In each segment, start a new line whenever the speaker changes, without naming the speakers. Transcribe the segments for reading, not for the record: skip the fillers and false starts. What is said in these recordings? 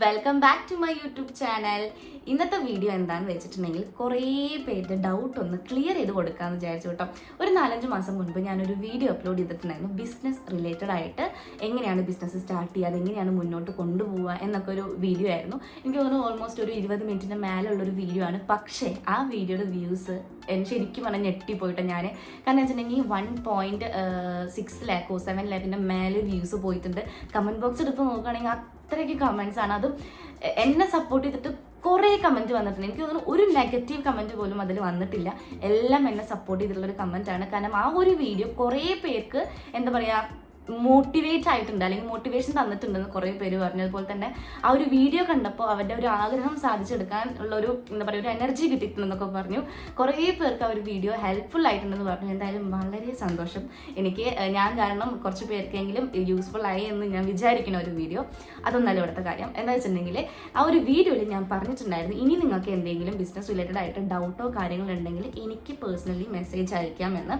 Welcome back to my YouTube channel. ഇന്നത്തെ video എന്താണെന്ന് വെച്ചിട്ടുണ്ടെങ്കിൽ കുറേ പേരുടെ ഡൗട്ട് ഒന്ന് ക്ലിയർ ചെയ്ത് കൊടുക്കാമെന്ന് വിചാരിച്ചു കേട്ടോ. ഒരു 4-5 മാസം മുൻപ് ഞാനൊരു വീഡിയോ അപ്ലോഡ് ചെയ്തിട്ടുണ്ടായിരുന്നു. ബിസിനസ് റിലേറ്റഡ് ആയിട്ട് എങ്ങനെയാണ് ബിസിനസ് സ്റ്റാർട്ട് ചെയ്യുക, അതെങ്ങനെയാണ് മുന്നോട്ട് കൊണ്ടുപോവുക എന്നൊക്കെ ഒരു വീഡിയോ ആയിരുന്നു. എനിക്ക് തോന്നുന്നു ഓൾമോസ്റ്റ് ഒരു 20 മിനിറ്റിൻ്റെ മേലുള്ളൊരു വീഡിയോ ആണ്. പക്ഷേ ആ വീഡിയോയുടെ വ്യൂസ് ശരിക്കും പറഞ്ഞാൽ ഞെട്ടിപ്പോയിട്ട് ഞാൻ, കാരണം വെച്ചിട്ടുണ്ടെങ്കിൽ 1.6 ലാക്കോ 7 ലാക്കിൻ്റെ മേലെ വ്യൂസ് പോയിട്ടുണ്ട്. കമൻറ്റ് ബോക്സ് എടുത്ത് നോക്കുകയാണെങ്കിൽ അത്രയ്ക്ക് കമൻറ്റ്സ് ആണ്. അതും എന്നെ സപ്പോർട്ട് ചെയ്തിട്ട് കുറേ കമൻറ്റ് വന്നിട്ടുണ്ട്. എനിക്ക് തോന്നുന്നു ഒരു നെഗറ്റീവ് കമൻറ്റ് പോലും അതിൽ വന്നിട്ടില്ല. എല്ലാം എന്നെ സപ്പോർട്ട് ചെയ്തിട്ടുള്ളൊരു കമൻറ്റാണ്. കാരണം ആ ഒരു വീഡിയോ കുറേ പേർക്ക് എന്താ പറയുക മോട്ടിവേറ്റ് ആയിട്ടുണ്ട്, അല്ലെങ്കിൽ മോട്ടിവേഷൻ തന്നിട്ടുണ്ടെന്ന് കുറേ പേര് പറഞ്ഞു. അതുപോലെ തന്നെ ആ ഒരു വീഡിയോ കണ്ടപ്പോൾ അവരുടെ ഒരു ആഗ്രഹം സാധിച്ചെടുക്കാൻ ഉള്ളൊരു എന്താ പറയുക ഒരു എനർജി കിട്ടിയിട്ടുണ്ടെന്നൊക്കെ പറഞ്ഞു. കുറേ പേർക്ക് ആ ഒരു വീഡിയോ ഹെൽപ്ഫുൾ ആയിട്ടുണ്ടെന്ന് പറഞ്ഞു. എന്തായാലും വളരെ സന്തോഷം എനിക്ക്. ഞാൻ കാരണം കുറച്ച് പേർക്കെങ്കിലും യൂസ്ഫുൾ ആയി എന്ന് ഞാൻ വിചാരിക്കുന്ന ഒരു വീഡിയോ. അതൊന്നല്ല ഇവിടുത്തെ കാര്യം. എന്താ വെച്ചിട്ടുണ്ടെങ്കിൽ ആ ഒരു വീഡിയോയിൽ ഞാൻ പറഞ്ഞിട്ടുണ്ടായിരുന്നു, ഇനി നിങ്ങൾക്ക് എന്തെങ്കിലും ബിസിനസ് റിലേറ്റഡ് ആയിട്ട് ഡൗട്ടോ കാര്യങ്ങളുണ്ടെങ്കിൽ എനിക്ക് പേഴ്സണലി മെസ്സേജ് അയക്കാമെന്ന്.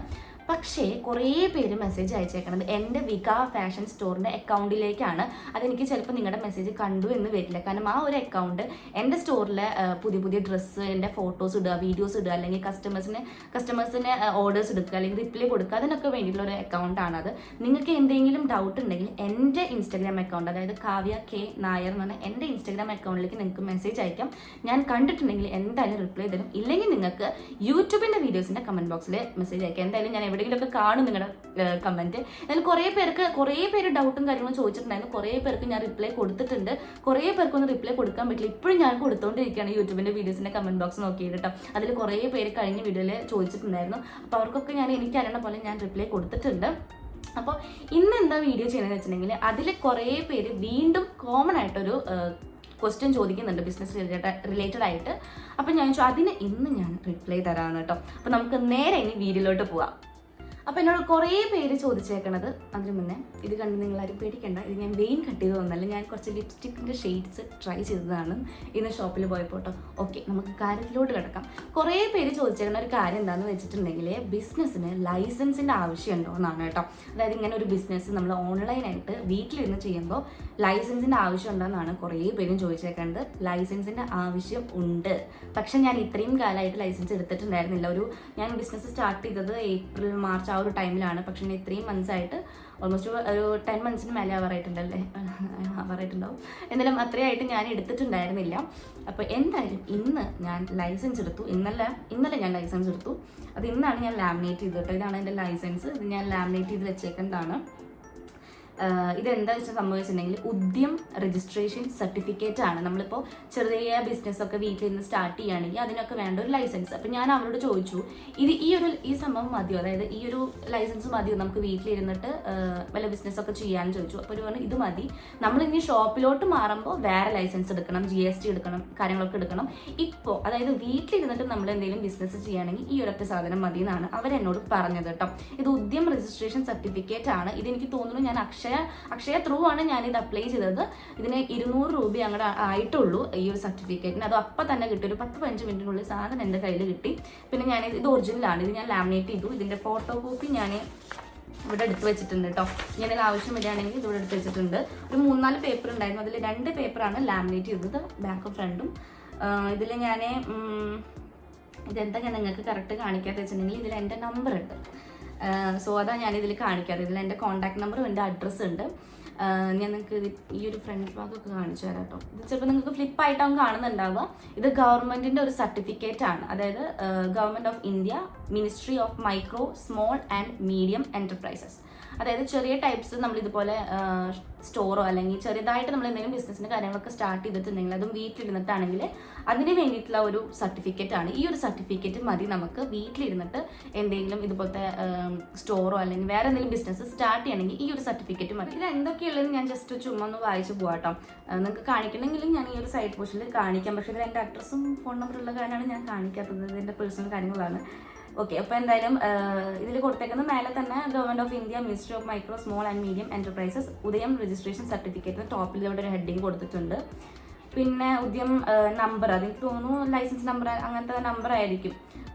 പക്ഷേ കുറേ പേര് മെസ്സേജ് അയച്ചേക്കണത് എൻ്റെ വിക ഫാഷൻ സ്റ്റോറിൻ്റെ അക്കൗണ്ടിലേക്കാണ്. അതെനിക്ക് ചിലപ്പോൾ നിങ്ങളുടെ മെസ്സേജ് കണ്ടു എന്ന് വരില്ല. കാരണം ആ ഒരു അക്കൗണ്ട് എൻ്റെ സ്റ്റോറിലെ പുതിയ പുതിയ ഡ്രസ്സിൻ്റെ ഫോട്ടോസ് ഇടുക, വീഡിയോസ് ഇടുക, അല്ലെങ്കിൽ കസ്റ്റമേഴ്സിന് ഓർഡേഴ്സ് എടുക്കുക, അല്ലെങ്കിൽ റിപ്ലൈ കൊടുക്കുക, അതിനൊക്കെ വേണ്ടിയിട്ടുള്ള ഒരു അക്കൗണ്ടാണത്. നിങ്ങൾക്ക് എന്തെങ്കിലും ഡൗട്ട് ഉണ്ടെങ്കിൽ എൻ്റെ ഇൻസ്റ്റാഗ്രാം അക്കൗണ്ട്, അതായത് കാവ്യ കെ നായർ എന്ന് പറഞ്ഞാൽ എൻ്റെ ഇൻസ്റ്റാഗ്രാം അക്കൗണ്ടിലേക്ക് നിങ്ങൾക്ക് മെസ്സേജ് അയക്കാം. ഞാൻ കണ്ടിട്ടുണ്ടെങ്കിൽ എന്തായാലും റിപ്ലൈ തരും. ഇല്ലെങ്കിൽ നിങ്ങൾക്ക് യൂട്യൂബിൻ്റെ വീഡിയോസിൻ്റെ കമൻറ്റ് ബോക്സിൽ മെസ്സേജ് അയക്കാം. എന്തായാലും ഞാൻ എവിടെയെങ്കിലുമൊക്കെ കാണും നിങ്ങളുടെ കമൻറ്റ്. എന്നാൽ കുറേ പേര് ഡൗട്ടും കാര്യങ്ങളും ചോദിച്ചിട്ടുണ്ടായിരുന്നു. കുറേ പേർക്ക് ഞാൻ റിപ്ലൈ കൊടുത്തിട്ടുണ്ട്. കുറേ പേർക്കൊന്നും റിപ്ലൈ കൊടുക്കാൻ പറ്റില്ല. ഇപ്പോഴും ഞാൻ കൊടുത്തുകൊണ്ടിരിക്കുകയാണ് യൂട്യൂബിൻ്റെ വീഡിയോസിൻ്റെ കമൻറ്റ് ബോക്സ് നോക്കിയിട്ട് കേട്ടോ. അതിൽ കുറേ പേര് കഴിഞ്ഞ വീഡിയോയിൽ ചോദിച്ചിട്ടുണ്ടായിരുന്നു. അപ്പോൾ അവർക്കൊക്കെ എനിക്കറിയണ പോലെ ഞാൻ റിപ്ലൈ കൊടുത്തിട്ടുണ്ട്. അപ്പോൾ ഇന്ന് എന്താ വീഡിയോ ചെയ്യുന്നതെന്ന് വെച്ചിട്ടുണ്ടെങ്കിൽ അതിൽ കുറേ പേര് വീണ്ടും കോമൺ ആയിട്ടൊരു ക്വസ്റ്റ്യൻ ചോദിക്കുന്നുണ്ട് ബിസിനസ് റിലേറ്റഡ് ആയിട്ട്. അപ്പോൾ ഞാൻ അതിന് ഇന്ന് ഞാൻ റിപ്ലൈ തരാമെന്ന് കേട്ടോ. അപ്പോൾ നമുക്ക് നേരെ ഇനി വീഡിയോയിലോട്ട് പോവാം. അപ്പോൾ എന്നോട് കുറേ പേര് ചോദിച്ചേക്കണത്, അതിന് മുന്നേ ഇത് കണ്ട് നിങ്ങളാരും പേടിക്കേണ്ട, ഇത് ഞാൻ വെയിൻ കട്ട് ചെയ്തതൊന്നല്ല, ഞാൻ കുറച്ച് ലിപ്സ്റ്റിക്കിൻ്റെ ഷെയ്ഡ്സ് ട്രൈ ചെയ്തതാണ് ഇന്ന് ഷോപ്പിൽ പോയപ്പോൾ കേട്ടോ. ഓക്കെ, നമുക്ക് കാര്യത്തിലോട്ട് കിടക്കാം. കുറേ പേര് ചോദിച്ചേക്കുന്ന ഒരു കാര്യം എന്താണെന്ന് വെച്ചിട്ടുണ്ടെങ്കിൽ ബിസിനസ്സിന് ലൈസൻസിൻ്റെ ആവശ്യമുണ്ടോ എന്നാണ് കേട്ടോ. അതായത് ഇങ്ങനെ ഒരു ബിസിനസ് നമ്മൾ ഓൺലൈനായിട്ട് വീട്ടിലിരുന്ന് ചെയ്യുമ്പോൾ ലൈസൻസിൻ്റെ ആവശ്യം ഉണ്ടോയെന്നാണ് കുറേ പേരും ചോദിച്ചേക്കേണ്ടത്. ലൈസൻസിൻ്റെ ആവശ്യം ഉണ്ട്. പക്ഷെ ഞാൻ ഇത്രയും കാലമായിട്ട് ലൈസൻസ് എടുത്തിട്ടുണ്ടായിരുന്നില്ല. ഞാൻ ബിസിനസ് സ്റ്റാർട്ട് ചെയ്തത് ഏപ്രിൽ മാർച്ച് ആ ഒരു ടൈമിലാണ്. പക്ഷേ ഇത്രയും മന്ത്സായിട്ട് ഓൾമോസ്റ്റ് ഒരു 10 മന്ത്സിന് മേലെ അവറായിട്ടുണ്ടാവും. എന്നാലും അത്രയായിട്ട് ഞാൻ എടുത്തിട്ടുണ്ടായിരുന്നില്ല. അപ്പോൾ എന്തായാലും ഇന്ന് ഞാൻ ലൈസൻസ് എടുത്തു. ഇന്നലെ ഞാൻ ലൈസൻസ് എടുത്തു. അത് ഇന്നാണ് ഞാൻ ലാമിനേറ്റ് ചെയ്തത് കേട്ടോ. ഇതാണ് എൻ്റെ ലൈസൻസ്. ഇത് ഞാൻ ലാമിനേറ്റ് ചെയ്ത് വെച്ചേക്കുന്നതാണ്. ഇതെന്താ വെച്ചാൽ സംഭവിച്ചിട്ടുണ്ടെങ്കിൽ ഉദ്യം രജിസ്ട്രേഷൻ സർട്ടിഫിക്കറ്റ് ആണ്. നമ്മളിപ്പോൾ ചെറിയ ബിസിനസ്സൊക്കെ വീട്ടിൽ സ്റ്റാർട്ട് ചെയ്യുകയാണെങ്കിൽ അതിനൊക്കെ വേണ്ട ഒരു ലൈസൻസ്. അപ്പോൾ ഞാൻ അവരോട് ചോദിച്ചു, ഈ സംഭവം മതിയോ, അതായത് ഈ ഒരു ലൈസൻസ് മതിയോ നമുക്ക് വീട്ടിലിരുന്നിട്ട് വല്ല ബിസിനസ്സൊക്കെ ചെയ്യാമെന്ന് ചോദിച്ചു. അപ്പോൾ ഒരു പറഞ്ഞു ഇത് മതി, നമ്മളിനി ഷോപ്പിലോട്ട് മാറുമ്പോൾ വേറെ ലൈസൻസ് എടുക്കണം, GST എടുക്കണം, കാര്യങ്ങളൊക്കെ എടുക്കണം. ഇപ്പോൾ അതായത് വീട്ടിലിരുന്നിട്ട് നമ്മൾ എന്തെങ്കിലും ബിസിനസ് ചെയ്യുകയാണെങ്കിൽ ഈ ഒരൊറ്റ സാധനം മതി എന്നാണ് അവരെന്നോട് പറഞ്ഞത് കേട്ടോ. ഇത് ഉദ്യം രജിസ്ട്രേഷൻ സർട്ടിഫിക്കറ്റ് ആണ്. ഇതെനിക്ക് തോന്നുന്നു ഞാൻ അക്ഷയ ത്രൂ ആണ് ഞാനിത് അപ്ലൈ ചെയ്തത്. ഇതിന് 200 രൂപ അങ്ങോട്ട് ആയിട്ടുള്ളൂ ഈ ഒരു സർട്ടിഫിക്കറ്റിന്. അത് അപ്പം തന്നെ കിട്ടി. ഒരു 10-15 മിനിറ്റിനുള്ളിൽ സാധനം എൻ്റെ കയ്യിൽ കിട്ടി. പിന്നെ ഇത് ഒറിജിനലാണ്. ഇത് ഞാൻ ലാമിനേറ്റ് ചെയ്തു. ഇതിൻ്റെ ഫോട്ടോ കോപ്പി ഞാൻ ഇവിടെ എടുത്ത് വെച്ചിട്ടുണ്ട് കേട്ടോ. ഇങ്ങനെ ആവശ്യം വരികയാണെങ്കിൽ ഇതിവിടെ എടുത്ത് വെച്ചിട്ടുണ്ട്. ഒരു 3-4 പേപ്പർ ഉണ്ടായിരുന്നു. അതിൽ 2 പേപ്പറാണ് ലാമിനേറ്റ് ചെയ്തത്, ബാക്കും ഫ്രണ്ടും. ഇതിൽ ഞാൻ ഇതെന്താ ഞാൻ നിങ്ങൾക്ക് കറക്റ്റ് കാണിക്കാതെ വെച്ചിട്ടുണ്ടെങ്കിൽ ഇതിൽ എൻ്റെ നമ്പർ ഉണ്ട്. സോ അതാണ് ഞാനിതിൽ കാണിക്കാതെ. ഇതിൽ എൻ്റെ കോൺടാക്ട് നമ്പറും എൻ്റെ അഡ്രസ്സ് ഉണ്ട്. ഞാൻ നിങ്ങൾക്ക് ഈ ഒരു ഫ്രണ്ട് ഭാഗമൊക്കെ കാണിച്ചു തരാം കേട്ടോ. ഇത് ചിലപ്പോൾ നിങ്ങൾക്ക് ഫ്ലിപ്പായിട്ടാവും കാണുന്നുണ്ടാവുക. ഇത് ഗവൺമെൻറ്റിൻ്റെ ഒരു സർട്ടിഫിക്കറ്റ് ആണ്. അതായത് government of India, ministry of micro small and medium enterprises. അതായത് ചെറിയ ടൈപ്സ് നമ്മളിതുപോലെ സ്റ്റോറോ അല്ലെങ്കിൽ ചെറിയതായിട്ട് നമ്മൾ എന്തെങ്കിലും ബിസിനസ്സിൻ്റെ കാര്യങ്ങളൊക്കെ സ്റ്റാർട്ട് ചെയ്തിട്ടുണ്ടെങ്കിൽ അതും വീട്ടിലിരുന്നിട്ടാണെങ്കിൽ അതിന് വേണ്ടിയിട്ടുള്ള ഒരു സർട്ടിഫിക്കറ്റ് ആണ്. ഈ ഒരു സർട്ടിഫിക്കറ്റ് മതി നമുക്ക് വീട്ടിലിരുന്നിട്ട് എന്തെങ്കിലും ഇതുപോലത്തെ സ്റ്റോറോ അല്ലെങ്കിൽ വേറെ എന്തെങ്കിലും ബിസിനസ് സ്റ്റാർട്ട് ചെയ്യണമെങ്കിൽ ഈ ഒരു സർട്ടിഫിക്കറ്റ് മതി. ഇത് എന്തൊക്കെയുള്ളത് ഞാൻ ജസ്റ്റ് ചുമ്മാ ഒന്ന് വായിച്ച് പോകാട്ടോ. നിങ്ങൾക്ക് കാണിക്കണമെങ്കിലും ഞാൻ ഈ ഒരു സൈഡ് പോർഷനിൽ കാണിക്കാം. പക്ഷേ ഇതിൽ എൻ്റെ അഡ്രസ്സും ഫോൺ നമ്പറുള്ള കാര്യമാണ് ഞാൻ കാണിക്കാത്തത്. ഇതിൻ്റെ പേഴ്സണൽ കാര്യങ്ങളാണ്. ഓക്കെ, അപ്പോൾ എന്തായാലും ഇതിൽ കൊടുത്തേക്കുന്ന മേലെ തന്നെ government of India, ministry of micro small and medium enterprises ഉദയം രജിസ്ട്രേഷൻ സർട്ടിഫിക്കറ്റ് ടോപ്പിൽ ഇവിടെ ഒരു ഹെഡിങ് കൊടുത്തിട്ടുണ്ട്. പിന്നെ ഉദ്യം നമ്പർ, അതെനിക്ക് തോന്നുന്നു ലൈസൻസ് നമ്പർ അങ്ങനത്തെ നമ്പർ ആയിരിക്കും.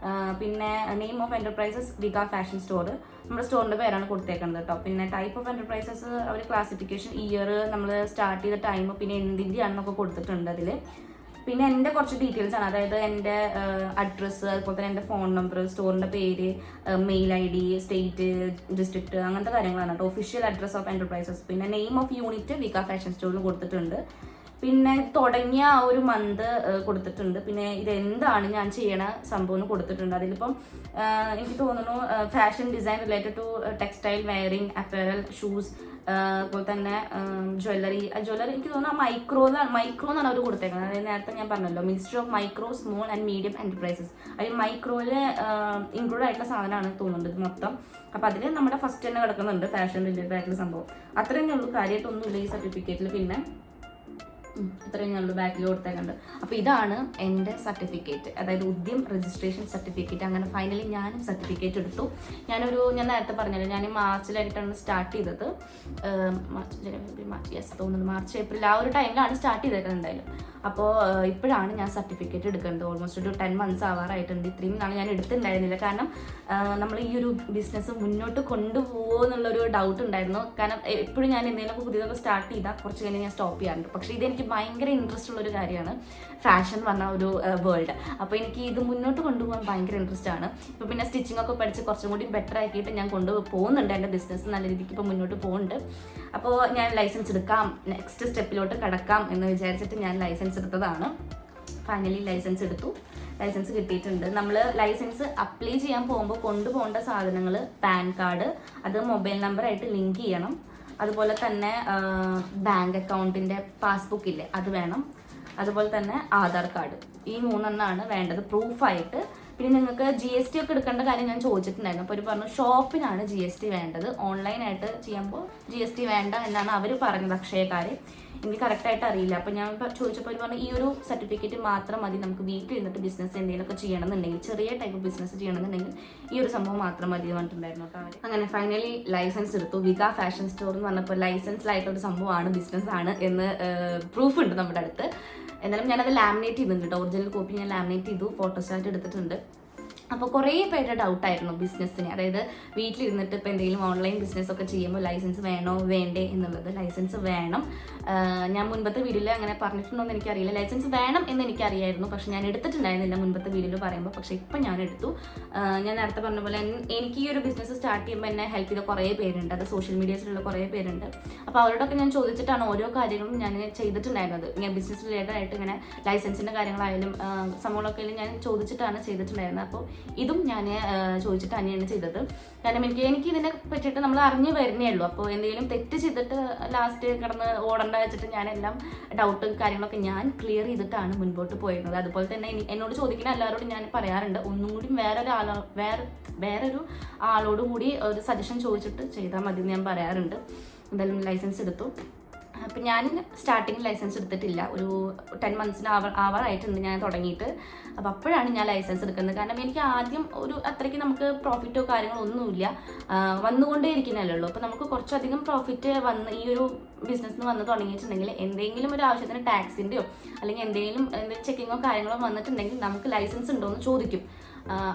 പിന്നെ നെയിം ഓഫ് എൻ്റർപ്രൈസസ് വിക ഫാഷൻ സ്റ്റോർ, നമ്മുടെ സ്റ്റോറിൻ്റെ പേരാണ് കൊടുത്തേക്കുന്നത് കേട്ടോ. പിന്നെ ടൈപ്പ് ഓഫ് എൻ്റർപ്രൈസസ് അവർ ക്ലാസിഫിക്കേഷൻ, ഇയർ, നമ്മൾ സ്റ്റാർട്ട് ചെയ്ത ടൈം, പിന്നെ എന്തിൻ്റെയാണെന്നൊക്കെ കൊടുത്തിട്ടുണ്ട് അതിൽ. പിന്നെ എൻ്റെ കുറച്ച് ഡീറ്റെയിൽസ് ആണ്, അതായത് എൻ്റെ അഡ്രസ്സ്, അതുപോലെ തന്നെ എൻ്റെ ഫോൺ നമ്പർ, സ്റ്റോറിൻ്റെ പേര്, മെയിൽ ID, സ്റ്റേറ്റ്, ഡിസ്ട്രിക്റ്റ്, അങ്ങനത്തെ കാര്യങ്ങളാണ് കേട്ടോ. ഒഫീഷ്യൽ അഡ്രസ് ഓഫ് എൻ്റർപ്രൈസസ്, പിന്നെ നെയിം ഓഫ് യൂണിറ്റ് വിക ഫാഷൻ സ്റ്റോറിൽ കൊടുത്തിട്ടുണ്ട്. പിന്നെ തുടങ്ങിയ ആ ഒരു മന്ത് കൊടുത്തിട്ടുണ്ട്. പിന്നെ ഇതെന്താണ് ഞാൻ ചെയ്യണ സംഭവം എന്ന് കൊടുത്തിട്ടുണ്ട്. അതിലിപ്പം എനിക്ക് തോന്നുന്നു fashion design related to textile, wearing, apparel, shoes, അതുപോലെ തന്നെ ജ്വല്ലറി എനിക്ക് തോന്നുന്നു മൈക്രോ എന്നാണ് അവർ കൊടുത്തേക്കുന്നത്. അതായത് നേരത്തെ ഞാൻ പറഞ്ഞല്ലോ, ministry of micro, small and medium enterprises, അതിൽ മൈക്രോയിൽ ഇൻക്ലൂഡ് ആയിട്ടുള്ള സാധനമാണ് തോന്നുന്നുണ്ട് മൊത്തം. അപ്പോൾ അതിൽ നമ്മുടെ ഫസ്റ്റ് തന്നെ കിടക്കുന്നുണ്ട് ഫാഷൻ റിലേറ്റഡ് ആയിട്ടുള്ള സംഭവം. അത്ര തന്നെ ഉള്ളൂ, കാര്യമായിട്ടൊന്നുമില്ല ഈ സർട്ടിഫിക്കറ്റിൽ. പിന്നെ ഇത്രയും ഞങ്ങൾ ബാക്കിൽ കൊടുത്തേക്കുണ്ട്. അപ്പോൾ ഇതാണ് എൻ്റെ സർട്ടിഫിക്കറ്റ്, അതായത് ഉദ്യം രജിസ്ട്രേഷൻ സർട്ടിഫിക്കറ്റ്. അങ്ങനെ ഫൈനലി ഞാനും സർട്ടിഫിക്കറ്റ് എടുത്തു. ഞാൻ നേരത്തെ പറഞ്ഞല്ലോ, ഞാൻ മാർച്ചിലായിട്ടാണ് സ്റ്റാർട്ട് ചെയ്തത്. മാർച്ച് ഏപ്രിൽ ആ ഒരു ടൈമിലാണ് സ്റ്റാർട്ട് ചെയ്തേക്കുന്നത് എന്തായാലും. അപ്പോൾ ഇപ്പോഴാണ് ഞാൻ സർട്ടിഫിക്കറ്റ് എടുക്കേണ്ടത്. ഓൾമോസ്റ്റ് ഒരു 10 months ആവാറായിട്ടുണ്ട്. ഇത്രയും നാൾ ഞാൻ എടുത്തിട്ടുണ്ടായിരുന്നില്ല, കാരണം നമ്മൾ ഈ ഒരു ബിസിനസ് മുന്നോട്ട് കൊണ്ടുപോകുമോ എന്നുള്ളൊരു ഡൗട്ട് ഉണ്ടായിരുന്നു. കാരണം എപ്പോഴും ഞാൻ എന്തെങ്കിലുമൊക്കെ പുതിയതൊക്കെ സ്റ്റാർട്ട് ചെയ്താൽ കുറച്ച് കഴിഞ്ഞ് ഞാൻ സ്റ്റോപ്പ് ചെയ്യാറുണ്ട്. പക്ഷേ ഇതെനിക്ക് ഭയങ്കര ഇൻട്രസ്റ്റ് ഉള്ളൊരു കാര്യമാണ്, ഫാഷൻ എന്ന് പറഞ്ഞ ഒരു വേൾഡ്. അപ്പോൾ എനിക്ക് ഇത് മുന്നോട്ട് കൊണ്ടുപോകാൻ ഭയങ്കര ഇൻട്രസ്റ്റ് ആണ്. ഇപ്പോൾ പിന്നെ സ്റ്റിച്ചിങ് ഒക്കെ പഠിച്ച് കുറച്ചും കൂടി ബെറ്റർ ആക്കിയിട്ട് ഞാൻ കൊണ്ടുപോകുന്നുണ്ട്. എൻ്റെ ബിസിനസ് നല്ല രീതിക്ക് ഇപ്പോൾ മുന്നോട്ട് പോകുന്നുണ്ട്. അപ്പോൾ ഞാൻ ലൈസൻസ് എടുക്കാം, നെക്സ്റ്റ് സ്റ്റെപ്പിലോട്ട് കടക്കാം എന്ന് വിചാരിച്ചിട്ട് ഞാൻ ലൈസൻസ് എടുത്തതാണ്. ഫൈനലി ലൈസൻസ് എടുത്തു, ലൈസൻസ് കിട്ടിയിട്ടുണ്ട്. നമ്മൾ ലൈസൻസ് അപ്ലൈ ചെയ്യാൻ പോകുമ്പോൾ കൊണ്ടുപോകേണ്ട സാധനങ്ങൾ പാൻ കാർഡ്, അത് മൊബൈൽ നമ്പറായിട്ട് ലിങ്ക് ചെയ്യണം. അതുപോലെ തന്നെ ബാങ്ക് അക്കൗണ്ടിൻ്റെ പാസ്ബുക്ക് ഇല്ലേ അത് വേണം. അതുപോലെ തന്നെ ആധാർ കാർഡ്, ഈ 3 വേണ്ടത് പ്രൂഫായിട്ട്. പിന്നെ നിങ്ങൾക്ക് GST ഒക്കെ എടുക്കേണ്ട കാര്യം ഞാൻ ചോദിച്ചിട്ടുണ്ടായിരുന്നു. അപ്പോൾ അവർ പറഞ്ഞു ഷോപ്പിനാണ് GST വേണ്ടത്, ഓൺലൈനായിട്ട് ചെയ്യുമ്പോൾ GST വേണ്ട എന്നാണ് അവർ പറഞ്ഞത്, അക്ഷയക്കാർ. എനിക്ക് കറക്റ്റായിട്ട് അറിയില്ല. അപ്പോൾ ഞാൻ ചോദിച്ചപ്പോൾ അവർ പറഞ്ഞു ഈ ഒരു സർട്ടിഫിക്കറ്റ് മാത്രം മതി, നമുക്ക് വീട്ടിൽ ഇരുന്നിട്ട് ബിസിനസ് എന്തെങ്കിലുമൊക്കെ ചെയ്യണമെന്നുണ്ടെങ്കിൽ, ചെറിയ ടൈപ്പ് ബിസിനസ് ചെയ്യണമെന്നുണ്ടെങ്കിൽ ഈ ഒരു സംഭവം മാത്രം മതി എന്ന് പറഞ്ഞിട്ടുണ്ടായിരുന്നു കേട്ടോ അവർ. അങ്ങനെ ഫൈനലി ലൈസൻസ് എടുത്തു. വിക ഫാഷൻ സ്റ്റോർ എന്ന് പറഞ്ഞപ്പോൾ ലൈസൻസിലായിട്ടൊരു സംഭവമാണ്, ബിസിനസ്സാണ് എന്ന് പ്രൂഫ് ഉണ്ട് നമ്മുടെ അടുത്ത്. എന്നാലും ഞാനത് ലാമിനേറ്റ് ചെയ്തിട്ടുണ്ട് കേട്ടോ, ഒറിജിനൽ കോപ്പി ഞാൻ ലാമിനേറ്റ് ചെയ്തു, ഫോട്ടോസ്റ്റാറ്റ് എടുത്തിട്ടുണ്ട്. അപ്പോൾ കുറേ പേരുടെ ഡൗട്ടായിരുന്നു ബിസിനസ്സിന്, അതായത് വീട്ടിലിരുന്നിട്ട് ഇപ്പോൾ എന്തെങ്കിലും ഓൺലൈൻ ബിസിനസ്സൊക്കെ ചെയ്യുമ്പോൾ ലൈസൻസ് വേണോ വേണ്ടേ എന്നുള്ളത്. ലൈസൻസ് വേണം. ഞാൻ മുൻപത്തെ വീഡിയോയിൽ അങ്ങനെ പറഞ്ഞിട്ടുണ്ടോ എന്ന് എനിക്കറിയില്ല. ലൈസൻസ് വേണം എന്ന് എനിക്കറിയായിരുന്നു, പക്ഷെ ഞാൻ എടുത്തിട്ടുണ്ടായിരുന്നില്ല മുൻപത്തെ വീഡിയോയിൽ പറയുമ്പോൾ. പക്ഷേ ഇപ്പം ഞാൻ എടുത്തു. ഞാൻ നേരത്തെ പറഞ്ഞ പോലെ എനിക്ക് ഈ ഒരു ബിസിനസ് സ്റ്റാർട്ട് ചെയ്യുമ്പോൾ എന്നെ ഹെൽപ്പ് ചെയ്ത കുറേ പേരുണ്ട്, അത് സോഷ്യൽ മീഡിയസിലുള്ള കുറേ പേരുണ്ട്. അപ്പോൾ അവരോടൊക്കെ ഞാൻ ചോദിച്ചിട്ടാണ് ഓരോ കാര്യങ്ങളും ഞാൻ ചെയ്തിട്ടുണ്ടായിരുന്നത്. ഞാൻ ബിസിനസ് റിലേറ്റഡ് ആയിട്ട് ഇങ്ങനെ ലൈസൻസിൻ്റെ കാര്യങ്ങളായാലും സംഭവങ്ങളൊക്കെ ഞാൻ ചോദിച്ചിട്ടാണ് ചെയ്തിട്ടുണ്ടായിരുന്നത്. അപ്പോൾ ഇതും ഞാൻ ചോദിച്ചിട്ട് തന്നെയാണ് ചെയ്തത്. കാരണം എനിക്ക് ഇതിനെ പറ്റിയിട്ട് നമ്മൾ അറിഞ്ഞു വരുന്നേ ഉള്ളൂ. അപ്പോൾ എന്തെങ്കിലും തെറ്റ് ചെയ്തിട്ട് ലാസ്റ്റ് കിടന്ന് ഓടേണ്ട വെച്ചിട്ട് ഞാനെല്ലാം ഡൗട്ടും കാര്യങ്ങളൊക്കെ ഞാൻ ക്ലിയർ ചെയ്തിട്ടാണ് മുൻപോട്ട് പോയിരുന്നത്. അതുപോലെ തന്നെ എന്നോട് ചോദിക്കുന്ന എല്ലാവരോടും ഞാൻ പറയാറുണ്ട്, ഒന്നും കൂടി വേറൊരു ആളോട് കൂടി ഒരു സജഷൻ ചോദിച്ചിട്ട് ചെയ്താൽ മതി എന്ന് ഞാൻ പറയാറുണ്ട്. എന്തായാലും ലൈസൻസ് എടുത്തു. അപ്പം ഞാൻ സ്റ്റാർട്ടിങ് ലൈസൻസ് എടുത്തിട്ടില്ല, ഒരു 10 months ആവാറായിട്ടുണ്ട് ഞാൻ തുടങ്ങിയിട്ട്. അപ്പോൾ അപ്പോഴാണ് ഞാൻ ലൈസൻസ് എടുക്കുന്നത്. കാരണം എനിക്ക് ആദ്യം ഒരു അത്രയ്ക്ക് നമുക്ക് പ്രോഫിറ്റോ കാര്യങ്ങളോ ഒന്നുമില്ല, വന്നുകൊണ്ടേ ഇരിക്കുന്നതല്ലേ ഉള്ളൂ. അപ്പോൾ നമുക്ക് കുറച്ചധികം പ്രോഫിറ്റ് ഈ ഒരു ബിസിനസ്സിന് വന്ന് തുടങ്ങിയിട്ടുണ്ടെങ്കിൽ എന്തെങ്കിലും ഒരു ആവശ്യത്തിന് ടാക്സിൻ്റെയോ അല്ലെങ്കിൽ എന്തെങ്കിലും ചെക്കിങ്ങോ കാര്യങ്ങളോ വന്നിട്ടുണ്ടെങ്കിൽ നമുക്ക് ലൈസൻസ് ഉണ്ടോ എന്ന് ചോദിക്കും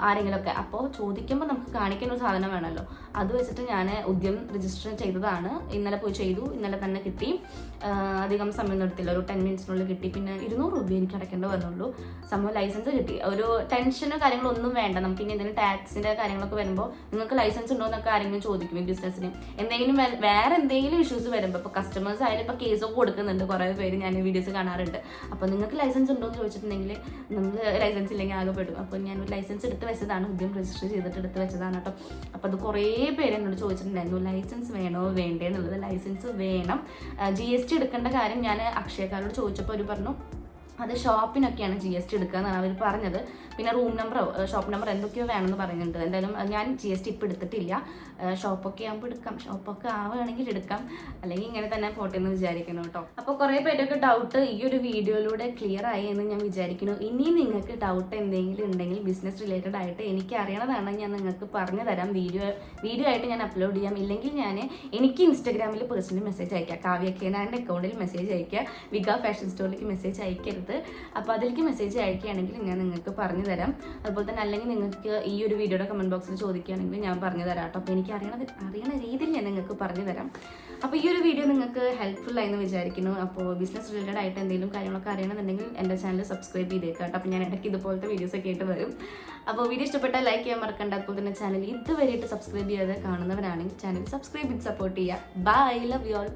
ആരെങ്കിലുമൊക്കെ. അപ്പോൾ ചോദിക്കുമ്പോൾ നമുക്ക് കാണിക്കുന്ന ഒരു സാധനം വേണമല്ലോ. അത് വെച്ചിട്ട് ഞാൻ ഉദ്യം രജിസ്റ്റർ ചെയ്തതാണ്. ഇന്നലെ പോയി ചെയ്തു, ഇന്നലെ തന്നെ കിട്ടി. അധികം സമയം എടുത്തില്ല, ഒരു 10 minutes കിട്ടി. പിന്നെ 200 രൂപ എനിക്ക് അടയ്ക്കേണ്ടി വന്നുള്ളൂ. സംഭവം ലൈസൻസ് കിട്ടി. ഒരു ടെൻഷനോ കാര്യങ്ങളൊന്നും വേണ്ട. നമുക്ക് ഇനി എന്തെങ്കിലും ടാക്സിൻ്റെ കാര്യങ്ങളൊക്കെ വരുമ്പോൾ നിങ്ങൾക്ക് ലൈസൻസ് ഉണ്ടോ എന്നൊക്കെ ആരെങ്കിലും ചോദിക്കും. ഈ ബിസിനസ്സിന് എന്തെങ്കിലും വേറെ എന്തെങ്കിലും ഇഷ്യൂസ് വരുമ്പോൾ, ഇപ്പോൾ കസ്റ്റമേഴ്സ് ആയാലും ഇപ്പോൾ കേസൊക്കെ കൊടുക്കുന്നുണ്ട് കുറേ പേര്, ഞാൻ വീഡിയോസ് കാണാറുണ്ട്. അപ്പോൾ നിങ്ങൾക്ക് ലൈസൻസ് ഉണ്ടോ എന്ന് ചോദിച്ചിട്ടുണ്ടെങ്കിൽ നമ്മൾ ലൈസൻസ് ഇല്ലെങ്കിൽ ആകെ പെടും. അപ്പോൾ ഞാൻ ഒരു ലൈസൻസ് എടുത്ത് വെച്ചതാണ്, ഉദ്യം രജിസ്റ്റർ ചെയ്തിട്ട് എടുത്ത് വെച്ചതാണ് കേട്ടോ. അപ്പോൾ അത് കുറേ പേര് എന്നോട് ചോദിച്ചിട്ടുണ്ടായിരുന്നു ലൈസൻസ് വേണോ വേണ്ടേ എന്നുള്ളത്. ലൈസൻസ് വേണം. GST എടുക്കേണ്ട കാര്യം ഞാൻ അക്ഷയക്കാരോട് ചോദിച്ചപ്പോൾ അവർ പറഞ്ഞു അത് ഷോപ്പിനൊക്കെയാണ് GST എടുക്കുക എന്നാണ് അവർ പറഞ്ഞത്. പിന്നെ റൂം നമ്പറോ ഷോപ്പ് നമ്പർ എന്തൊക്കെയോ വേണമെന്ന് പറയുന്നുണ്ട്. എന്തായാലും ഞാൻ GST ഇപ്പോൾ എടുത്തിട്ടില്ല. ഷോപ്പൊക്കെ ആകുമ്പോൾ എടുക്കാം, ഷോപ്പൊക്കെ ആവുകയാണെങ്കിൽ എടുക്കാം, അല്ലെങ്കിൽ ഇങ്ങനെ തന്നെ പോട്ടെ എന്ന് വിചാരിക്കുന്നു കേട്ടോ. അപ്പോൾ കുറേ പേരൊക്കെ ഡൗട്ട് ഈ ഒരു വീഡിയോയിലൂടെ ക്ലിയർ ആയി എന്ന് ഞാൻ വിചാരിക്കുന്നു. ഇനി നിങ്ങൾക്ക് ഡൗട്ട് എന്തെങ്കിലും ഉണ്ടെങ്കിൽ ബിസിനസ് റിലേറ്റഡ് ആയിട്ട് എനിക്ക് അറിയണതാണ്, ഞാൻ നിങ്ങൾക്ക് പറഞ്ഞു തരാം. വീഡിയോ ആയിട്ട് ഞാൻ അപ്ലോഡ് ചെയ്യാം. ഇല്ലെങ്കിൽ എനിക്ക് ഇൻസ്റ്റാഗ്രാമിൽ പേഴ്സണലി മെസ്സേജ് അയക്കാം. കാവ്യ K9 അക്കൗണ്ടിൽ മെസ്സേജ് അയക്കുക. വിക ഫാഷൻ സ്റ്റോറിലേക്ക് മെസ്സേജ് അയക്കരുത്. സമയത്ത്. അപ്പോൾ അതിലേക്ക് മെസ്സേജ് അയക്കുകയാണെങ്കിൽ ഞാൻ നിങ്ങൾക്ക് പറഞ്ഞു തരാം. അതുപോലെ തന്നെ അല്ലെങ്കിൽ നിങ്ങൾക്ക് ഈ ഒരു വീഡിയോയുടെ കമൻറ്റ് ബോക്സിൽ ചോദിക്കുകയാണെങ്കിൽ ഞാൻ പറഞ്ഞു തരാം കേട്ടോ. അപ്പോൾ എനിക്ക് അറിയണ രീതിയിൽ ഞാൻ നിങ്ങൾക്ക് പറഞ്ഞു തരാം. അപ്പോൾ ഈ ഒരു വീഡിയോ നിങ്ങൾക്ക് ഹെൽപ്ഫുൾ ആയെന്ന് വിചാരിക്കുന്നു. അപ്പോൾ ബിസിനസ് റിലേറ്റഡ് ആയിട്ട് എന്തെങ്കിലും കാര്യങ്ങളൊക്കെ അറിയണമെന്നുണ്ടെങ്കിൽ എൻ്റെ ചാനൽ സബ്സ്ക്രൈബ് ചെയ്തേക്കാം കേട്ടോ. അപ്പോൾ ഞാൻ ഇടയ്ക്ക് ഇതുപോലത്തെ വീഡിയോസൊക്കെ ആയിട്ട് വരും. അപ്പോൾ വീഡിയോ ഇഷ്ടപ്പെട്ടാൽ ലൈക്ക് ചെയ്യാൻ മറക്കണ്ട. അതുപോലെ തന്നെ ചാനൽ ഇതുവരെയായിട്ട് സബ്സ്ക്രൈബ് ചെയ്യാതെ കാണുന്നവരാണെങ്കിൽ ചാനൽ സബ്സ്ക്രൈബ് ചെയ്ത് സപ്പോർട്ട് ചെയ്യുക. Bye, love you all.